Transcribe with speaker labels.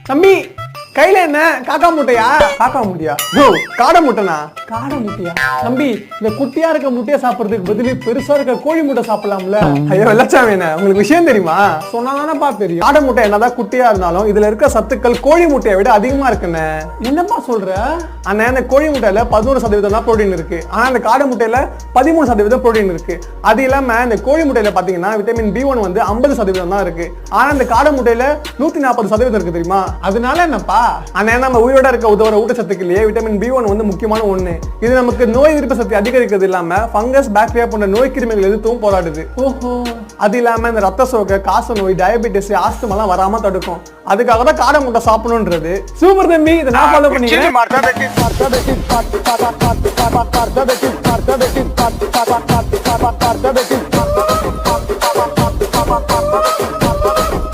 Speaker 1: தம்பி கையில என்ன காக்கா முட்டையா? காக்கா முட்டையா? காடை முட்டைனா? காடை முட்டையா? தம்பி இந்த குட்டியா இருக்க முட்டையை சாப்பிடுறதுக்கு பதிலு பெருசா இருக்க கோழி முட்டை சாப்பிடலாம்ல? ஐயோ வெள்ளச்சாமி, என்ன உங்களுக்கு விஷயம் தெரியுமா? சொன்னாதானப்பா தெரியும். காடை முட்டை என்னதான் குட்டியா இருந்தாலும் இதுல இருக்க சத்துக்கள் கோழி முட்டையை விட அதிகமா இருக்குன்னு. என்னப்பா சொல்ற? ஆனா இந்த கோழி முட்டையில 11% தான் புரோட்டீன் இருக்கு. ஆனா இந்த காடை முட்டையில 13% புரோட்டீன் இருக்கு. அது இல்லாம இந்த கோழி முட்டையில பாத்தீங்கன்னா விட்டமின் B1 வந்து 50% தான் இருக்கு. ஆனா இந்த காடை முட்டையில 140% இருக்கு தெரியுமா? அதனால என்னப்பா? ஆனா நம்ம உயிரோட இருக்க உதவுற ஊட்டச்சத்துக்களிலேயே விட்டமின் B1 வந்து முக்கியமான ஒண்ணு. இது நமக்கு நோய் எதிர்ப்பு சக்தி அதிகரிக்கிறது இல்லாம ஃபங்கஸ், பாக்டீரியா போன்ற நோய் கிருமிகள் எதிர்த்தும் போராடுது. ஓஹோ. அது இல்லாம இந்த ரத்த சோகை, காச நோய், டயபெட்டிஸ், ஆஸ்துமா எல்லாம் வராம தடுக்கும். அதுக்காக தான் காடை முட்டை சாப்பிடணும்ன்றது. சூப்பர் தம்பி, இதை நான் ஃபாலோ பண்ணிக்கிறேன்.